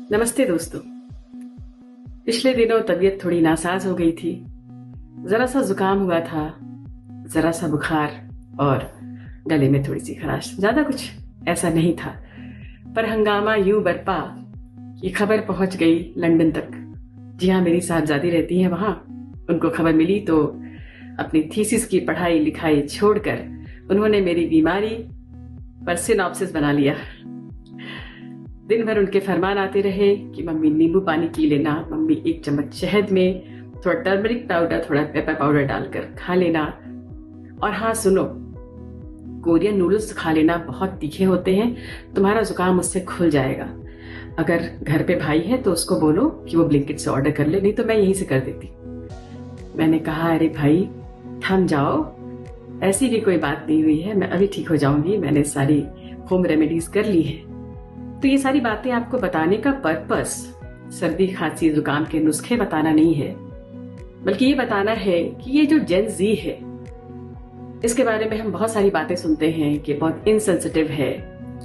नमस्ते दोस्तों। पिछले दिनों तबीयत थोड़ी नासाज हो गई थी। जरा सा जुकाम हुआ था, जरा सा बुखार और गले में थोड़ी सी खराश। ज्यादा कुछ ऐसा नहीं था, पर हंगामा यूं बरपा कि खबर पहुंच गई लंदन तक। जी हाँ, मेरी साहबजादी रहती है वहां। उनको खबर मिली तो अपनी थीसिस की पढ़ाई लिखाई छोड़कर उन्होंने मेरी बीमारी पर सिनॉप्सिस बना लिया। दिन भर उनके फरमान आते रहे कि मम्मी नींबू पानी पी लेना, मम्मी 1 चम्मच शहद में थोड़ा टर्मरिक पाउडर, थोड़ा पेपर पाउडर डालकर खा लेना। और हाँ सुनो, कोरियन नूडल्स खा लेना, बहुत तीखे होते हैं, तुम्हारा जुकाम उससे खुल जाएगा। अगर घर पे भाई है तो उसको बोलो कि वो ब्लिंकिट से ऑर्डर कर ले, नहीं तो मैं यहीं से कर देती। मैंने कहा अरे भाई थम जाओ, ऐसी भी कोई बात नहीं हुई है, मैं अभी ठीक हो जाऊंगी, मैंने सारी होम रेमेडीज कर ली है। तो ये सारी बातें आपको बताने का पर्पस सर्दी खांसी जुकाम के नुस्खे बताना नहीं है, बल्कि ये बताना है कि ये जो जेन जी है, इसके बारे में हम बहुत सारी बातें सुनते हैं कि बहुत इनसेंसिटिव है,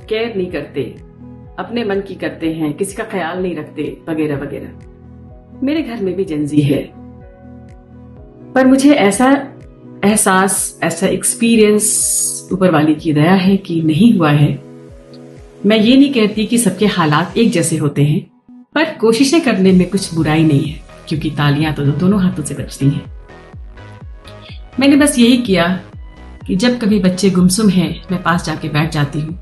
केयर नहीं करते, अपने मन की करते हैं, किसी का ख्याल नहीं रखते, वगैरह वगैरह। मेरे घर में भी जेन जी है, पर मुझे ऐसा एहसास, ऐसा एक्सपीरियंस ऊपर वाली की दया है कि नहीं हुआ है। मैं ये नहीं कहती कि सबके हालात एक जैसे होते हैं, पर कोशिशें करने में कुछ बुराई नहीं है, क्योंकि तालियां तो दोनों हाथों से बजती हैं। मैंने बस यही किया कि जब कभी बच्चे गुमसुम हैं, मैं पास जाके बैठ जाती हूँ,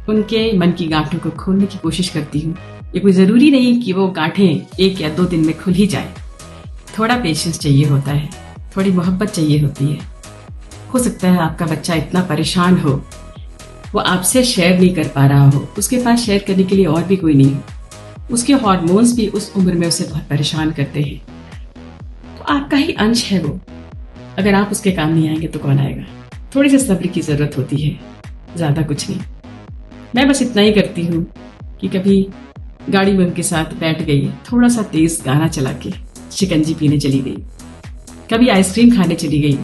उनके मन की गांठों को खोलने की कोशिश करती हूँ। ये कोई जरूरी नहीं कि वो गांठें 1 या 2 दिन में खुल ही जाए। थोड़ा पेशेंस चाहिए होता है, थोड़ी मोहब्बत चाहिए होती है। हो सकता है आपका बच्चा इतना परेशान हो, वो आपसे शेयर नहीं कर पा रहा हो, उसके पास शेयर करने के लिए और भी कोई नहीं हो, उसके हार्मोन्स भी उस उम्र में उसे बहुत परेशान करते हैं। तो आपका ही अंश है वो, अगर आप उसके काम नहीं आएंगे तो कौन आएगा। थोड़ी सी सब्र की जरूरत होती है, ज्यादा कुछ नहीं। मैं बस इतना ही करती हूँ कि कभी गाड़ी में उनके साथ बैठ गई, थोड़ा सा तेज गाना चला के शिकंजी पीने चली गई, कभी आइसक्रीम खाने चली गई,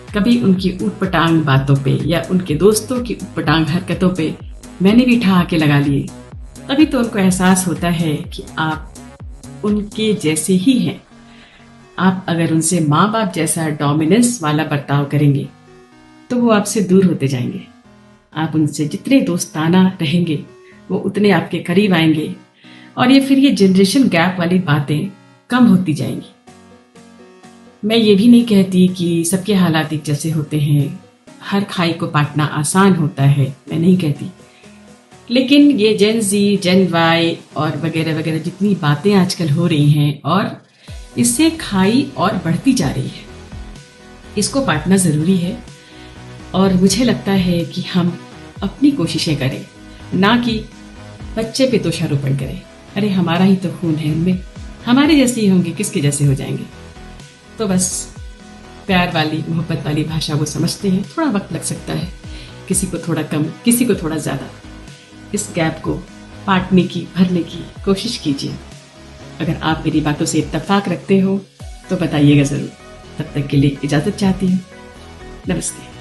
कभी उनकी ऊटपटांग बातों पे या उनके दोस्तों की ऊटपटांग हरकतों पे मैंने भी ठहाके लगा लिए। तभी तो उनको एहसास होता है कि आप उनके जैसे ही हैं। आप अगर उनसे माँ बाप जैसा डोमिनेंस वाला बर्ताव करेंगे तो वो आपसे दूर होते जाएंगे। आप उनसे जितने दोस्ताना रहेंगे वो उतने आपके करीब आएंगे, और ये जनरेशन गैप वाली बातें कम होती जाएंगी। मैं ये भी नहीं कहती कि सबके हालात एक जैसे होते हैं, हर खाई को पाटना आसान होता है, मैं नहीं कहती। लेकिन ये जेन जी, जेन वाई और वगैरह वगैरह जितनी बातें आजकल हो रही हैं, और इससे खाई और बढ़ती जा रही है, इसको पाटना ज़रूरी है। और मुझे लगता है कि हम अपनी कोशिशें करें, ना कि बच्चे पे दोषारोपण करें। अरे हमारा ही तो खून है उनमें, हमारे जैसे ही होंगे, किसके जैसे हो जाएंगे। तो बस प्यार वाली, मोहब्बत वाली भाषा वो समझते हैं। थोड़ा वक्त लग सकता है, किसी को थोड़ा कम, किसी को थोड़ा ज़्यादा। इस गैप को पाटने की, भरने की कोशिश कीजिए। अगर आप मेरी बातों से इत्तेफाक रखते हो तो बताइएगा ज़रूर। तब तक के लिए इजाज़त चाहती हूँ। नमस्ते।